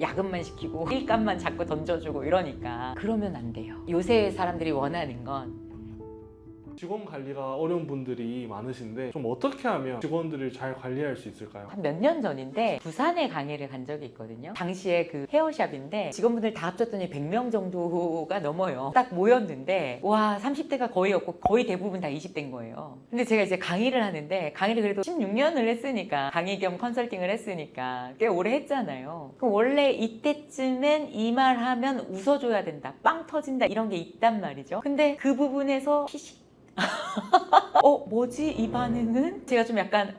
야근만 시키고 일감만 자꾸 던져주고 이러니까 그러면 안 돼요. 요새 사람들이 원하는 건 직원 관리가 어려운 분들이 많으신데 좀 어떻게 하면 직원들을 잘 관리할 수 있을까요? 한 몇 년 전인데 부산에 강의를 간 적이 있거든요. 당시에 그 헤어샵인데 직원분들 다 합쳤더니 100명 정도가 넘어요. 딱 모였는데 와 30대가 거의 없고 거의 대부분 다 20대인 거예요. 근데 제가 이제 강의를 하는데 강의를 그래도 16년을 했으니까 강의 겸 컨설팅을 했으니까 꽤 오래 했잖아요. 그럼 원래 이때쯤엔 이 말 하면 웃어줘야 된다, 빵 터진다 이런 게 있단 말이죠. 근데 그 부분에서 피식 뭐지 이 반응은? 제가 좀 약간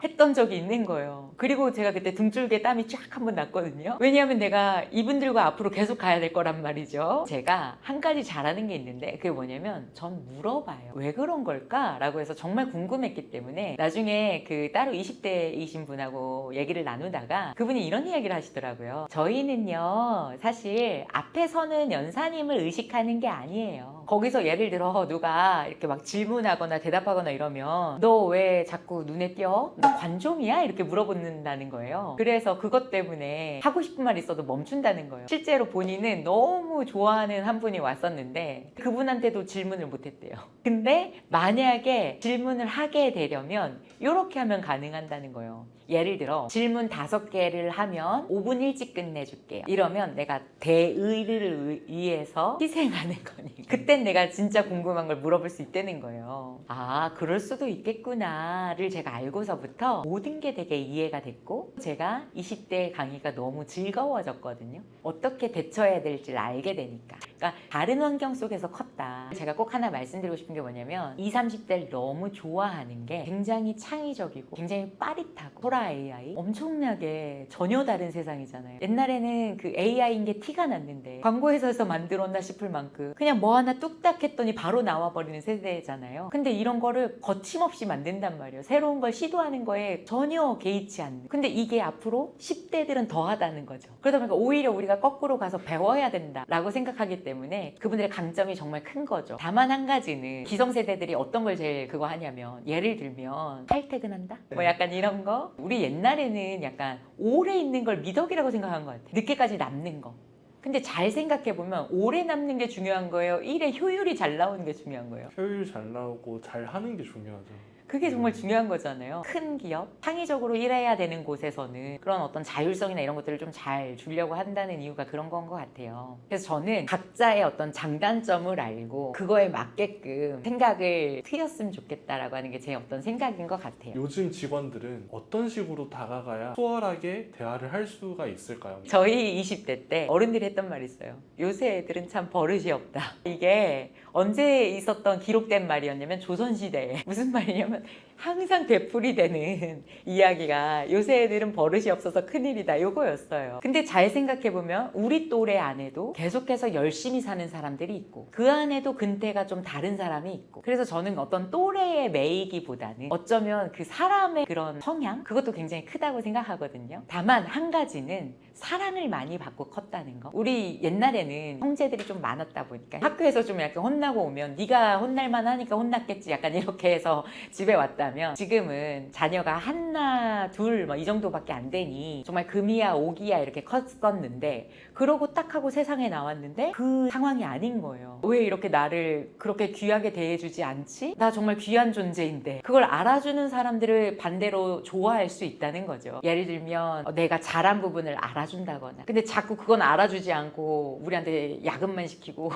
했던 적이 있는 거예요. 그리고 제가 그때 등줄기에 땀이 쫙 한 번 났거든요. 왜냐하면 내가 이분들과 앞으로 계속 가야 될 거란 말이죠. 제가 한 가지 잘하는 게 있는데 그게 뭐냐면 전 물어봐요. 왜 그런 걸까? 라고 해서 정말 궁금했기 때문에 나중에 그 따로 20대이신 분하고 얘기를 나누다가 그분이 이런 이야기를 하시더라고요. 저희는요 사실 앞에 서는 연사님을 의식하는 게 아니에요. 거기서 예를 들어 누가 이렇게 막 질문하거나 대답하거나 이러면 너 왜 자꾸 눈에 띄어? 너 관종이야? 이렇게 물어본다는 거예요. 그래서 그것 때문에 하고 싶은 말 있어도 멈춘다는 거예요. 실제로 본인은 너무 좋아하는 한 분이 왔었는데 그분한테도 질문을 못했대요. 근데 만약에 질문을 하게 되려면 이렇게 하면 가능한다는 거예요. 예를 들어 질문 5개를 하면 5분 일찍 끝내줄게요. 이러면 내가 대의를 위해서 희생하는 거니까 그땐 내가 진짜 궁금한 걸 물어볼 수 있다는 거예요. 아 그럴 수도 있겠구나를 제가 알고서부터 모든 게 되게 이해가 됐고 제가 20대 강의가 너무 즐거워졌거든요. 어떻게 대처해야 될지를 알게 되니까. 그러니까 다른 환경 속에서 컸다. 제가 꼭 하나 말씀드리고 싶은 게 뭐냐면 20, 30대를 너무 좋아하는 게 굉장히 창의적이고 굉장히 빠릿하고 소라 AI 엄청나게 전혀 다른 세상이잖아요. 옛날에는 그 AI인 게 티가 났는데 광고회사에서 만들었나 싶을 만큼 그냥 뭐 하나 뚝딱 했더니 바로 나와버리는 세대잖아요. 근데 이런 거를 거침없이 만든단 말이에요. 새로운 걸 시도하는 거에 전혀 개의치 않는. 근데 이게 앞으로 10대들은 더하다는 거죠. 그러다 보니까 오히려 우리가 거꾸로 가서 배워야 된다라고 생각하기 때문에 그분들의 강점이 정말 큰 거죠. 다만 한 가지는 기성세대들이 어떤 걸 제일 그거 하냐면 예를 들면 탈퇴근한다? 뭐 약간 이런 거? 우리 옛날에는 약간 오래 있는 걸 미덕이라고 생각한 것 같아요. 늦게까지 남는 거. 근데 잘 생각해보면 오래 남는 게 중요한 거예요? 일의 효율이 잘 나오는 게 중요한 거예요? 효율 잘 나오고 잘 하는 게 중요하죠. 그게 정말 중요한 거잖아요. 큰 기업, 창의적으로 일해야 되는 곳에서는 그런 어떤 자율성이나 이런 것들을 좀 잘 주려고 한다는 이유가 그런 건 것 같아요. 그래서 저는 각자의 어떤 장단점을 알고 그거에 맞게끔 생각을 트였으면 좋겠다라고 하는 게 제 어떤 생각인 것 같아요. 요즘 직원들은 어떤 식으로 다가가야 수월하게 대화를 할 수가 있을까요? 저희 20대 때 어른들이 했던 말이 있어요. 요새 애들은 참 버릇이 없다. 이게 언제 있었던 기록된 말이었냐면 조선시대에. 무슨 말이냐면 항상 되풀이 되는 이야기가 요새 애들은 버릇이 없어서 큰일이다 요거였어요. 근데 잘 생각해보면 우리 또래 안에도 계속해서 열심히 사는 사람들이 있고 그 안에도 근태가 좀 다른 사람이 있고 그래서 저는 어떤 또래에 매이기보다는 어쩌면 그 사람의 그런 성향 그것도 굉장히 크다고 생각하거든요. 다만 한 가지는 사랑을 많이 받고 컸다는 거. 우리 옛날에는 형제들이 좀 많았다 보니까 학교에서 좀 약간 혼나고 오면 네가 혼날만 하니까 혼났겠지 약간 이렇게 해서 집에 왔다면 지금은 자녀가 하나 둘 이 정도밖에 안 되니 정말 금이야 오기야 이렇게 컸었는데 그러고 딱 하고 세상에 나왔는데 그 상황이 아닌 거예요. 왜 이렇게 나를 그렇게 귀하게 대해주지 않지? 나 정말 귀한 존재인데 그걸 알아주는 사람들을 반대로 좋아할 수 있다는 거죠. 예를 들면 내가 잘한 부분을 알아준다거나 근데 자꾸 그건 알아주지 않고 우리한테 야근만 시키고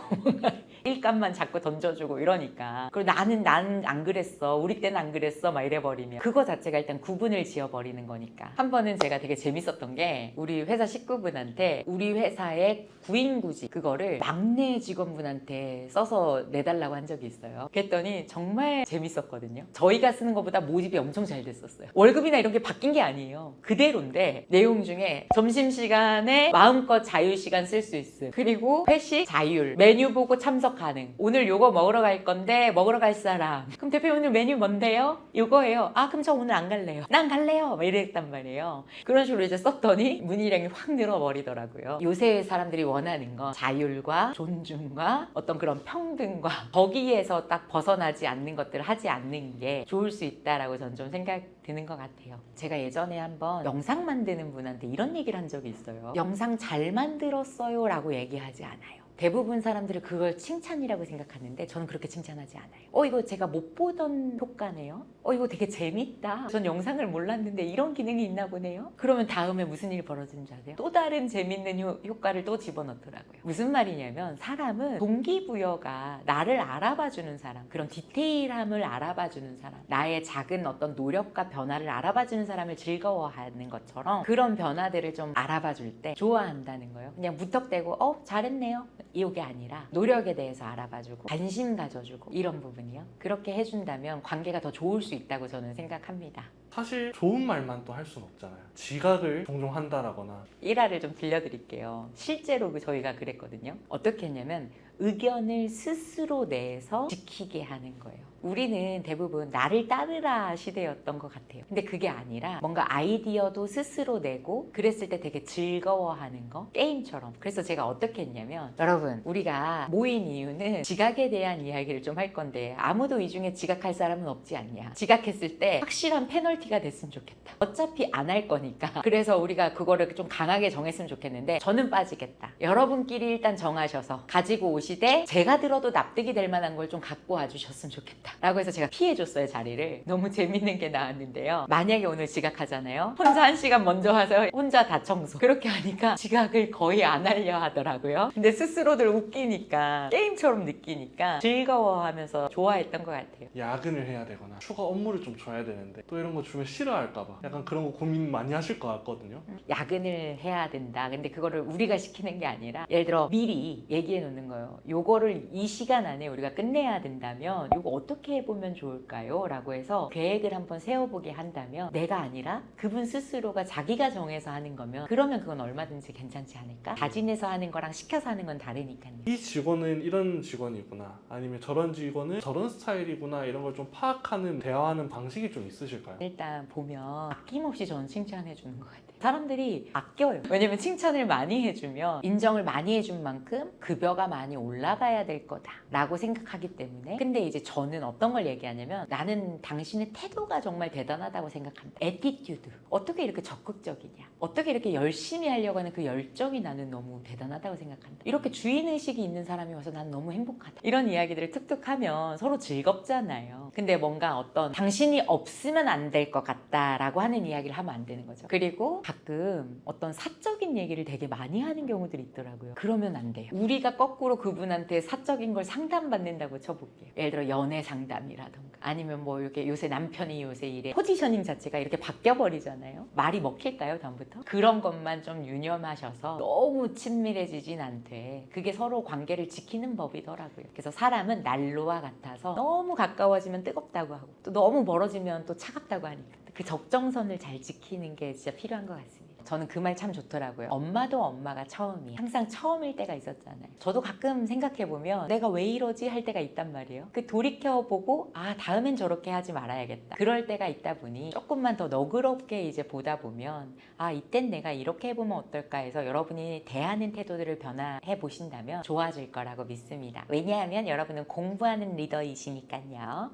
일감만 자꾸 던져주고 이러니까 그리고 나는 안 그랬어 우리 때는 안 그랬어 막 이래버리면 그거 자체가 일단 구분을 지어버리는 거니까. 한 번은 제가 되게 재밌었던 게 우리 회사 식구분한테 우리 회사의 구인구지 그거를 막내 직원분한테 써서 내달라고 한 적이 있어요. 그랬더니 정말 재밌었거든요. 저희가 쓰는 것보다 모집이 엄청 잘 됐었어요. 월급이나 이런 게 바뀐 게 아니에요. 그대로인데 내용 중에 점심시간에 마음껏 자유시간 쓸 수 있음 그리고 회식 자율 메뉴 보고 참석 분석 가능. 오늘 요거 먹으러 갈 건데 먹으러 갈 사람. 그럼 대표님 오늘 메뉴 뭔데요? 요거예요. 아 그럼 저 오늘 안 갈래요. 난 갈래요. 막 이랬단 말이에요. 그런 식으로 이제 썼더니 문의량이 확 늘어버리더라고요. 요새 사람들이 원하는 건 자율과 존중과 어떤 그런 평등과 거기에서 딱 벗어나지 않는 것들을 하지 않는 게 좋을 수 있다라고 저는 좀 생각 드는 것 같아요. 제가 예전에 한번 영상 만드는 분한테 이런 얘기를 한 적이 있어요. 영상 잘 만들었어요 라고 얘기하지 않아요. 대부분 사람들은 그걸 칭찬이라고 생각하는데 저는 그렇게 칭찬하지 않아요. 이거 제가 못 보던 효과네요. 이거 되게 재밌다. 전 영상을 몰랐는데 이런 기능이 있나 보네요. 그러면 다음에 무슨 일이 벌어지는 줄 아세요? 또 다른 재밌는 효과를 또 집어넣더라고요. 무슨 말이냐면 사람은 동기부여가 나를 알아봐주는 사람, 그런 디테일함을 알아봐주는 사람, 나의 작은 어떤 노력과 변화를 알아봐주는 사람을 즐거워하는 것처럼 그런 변화들을 좀 알아봐줄 때 좋아한다는 거예요. 그냥 무턱대고 잘했네요. 이게 아니라 노력에 대해서 알아봐주고 관심 가져주고 이런 부분이요. 그렇게 해준다면 관계가 더 좋을 수 있다고 저는 생각합니다. 사실 좋은 말만 또 할 수는 없잖아요. 지각을 종종 한다라거나. 일화를 좀 들려드릴게요. 실제로 저희가 그랬거든요. 어떻게 했냐면 의견을 스스로 내서 지키게 하는 거예요. 우리는 대부분 나를 따르라 시대였던 것 같아요. 근데 그게 아니라 뭔가 아이디어도 스스로 내고 그랬을 때 되게 즐거워하는 거, 게임처럼. 그래서 제가 어떻게 했냐면 여러분 우리가 모인 이유는 지각에 대한 이야기를 좀 할 건데 아무도 이 중에 지각할 사람은 없지 않냐. 지각했을 때 확실한 페널티가 됐으면 좋겠다. 어차피 안 할 거니까. 그래서 우리가 그거를 좀 강하게 정했으면 좋겠는데 저는 빠지겠다. 여러분끼리 일단 정하셔서 가지고 오시되 제가 들어도 납득이 될 만한 걸 좀 갖고 와주셨으면 좋겠다 라고 해서 제가 피해줬어요. 자리를. 너무 재밌는 게 나왔는데요. 만약에 오늘 지각하잖아요. 혼자 1시간 먼저 와서 혼자 다 청소. 그렇게 하니까 지각을 거의 안 하려 하더라고요. 근데 스스로들 웃기니까 게임처럼 느끼니까 즐거워하면서 좋아했던 것 같아요. 야근을 해야 되거나 추가 업무를 좀 줘야 되는데 또 이런 거 주면 싫어할까봐 약간 그런 거 고민 많이 하실 것 같거든요. 야근을 해야 된다. 근데 그거를 우리가 시키는 게 아니라 예를 들어 미리 얘기해 놓는 거예요. 요거를 이 시간 안에 우리가 끝내야 된다면 요거 어떻게 해보면 좋을까요? 라고 해서 계획을 한번 세워보게 한다면 내가 아니라 그분 스스로가 자기가 정해서 하는 거면 그러면 그건 얼마든지 괜찮지 않을까? 자진해서 하는 거랑 시켜서 하는 건 다르니까요. 이 직원은 이런 직원이구나 아니면 저런 직원은 저런 스타일이구나 이런 걸 좀 파악하는 대화하는 방식이 좀 있으실까요? 일단 보면 아낌없이 저는 칭찬해 주는 것 같아요. 사람들이 아껴요. 왜냐면 칭찬을 많이 해주면 인정을 많이 해준 만큼 급여가 많이 올라가야 될 거다 라고 생각하기 때문에. 근데 이제 저는 어떤 걸 얘기하냐면 나는 당신의 태도가 정말 대단하다고 생각한다. 애티튜드. 어떻게 이렇게 적극적이냐. 어떻게 이렇게 열심히 하려고 하는 그 열정이 나는 너무 대단하다고 생각한다. 이렇게 주인의식이 있는 사람이 와서 난 너무 행복하다. 이런 이야기들을 툭툭 하면 서로 즐겁잖아요. 근데 뭔가 어떤 당신이 없으면 안 될 것 같다라고 하는 이야기를 하면 안 되는 거죠. 그리고 가끔 어떤 사적인 얘기를 되게 많이 하는 경우들이 있더라고요. 그러면 안 돼요. 우리가 거꾸로 그분한테 사적인 걸 상담받는다고 쳐볼게요. 예를 들어 연애 상담이라던가 아니면 뭐 이렇게 요새 남편이 요새 이래 포지셔닝 자체가 이렇게 바뀌어버리잖아요. 말이 먹힐까요 다음부터? 그런 것만 좀 유념하셔서 너무 친밀해지진 않되 그게 서로 관계를 지키는 법이더라고요. 그래서 사람은 난로와 같아서 너무 가까워지면 뜨겁다고 하고 또 너무 멀어지면 또 차갑다고 하니까 그 적정선을 잘 지키는 게 진짜 필요한 것 같습니다. 저는 그 말 참 좋더라고요. 엄마도 엄마가 처음이야. 항상 처음일 때가 있었잖아요. 저도 가끔 생각해보면 내가 왜 이러지 할 때가 있단 말이에요. 그 돌이켜보고 다음엔 저렇게 하지 말아야겠다. 그럴 때가 있다 보니 조금만 더 너그럽게 이제 보다 보면 이땐 내가 이렇게 해보면 어떨까 해서 여러분이 대하는 태도들을 변화해 보신다면 좋아질 거라고 믿습니다. 왜냐하면 여러분은 공부하는 리더이시니까요.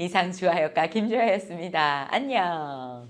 이상 좋아요과 김주아였습니다. 안녕.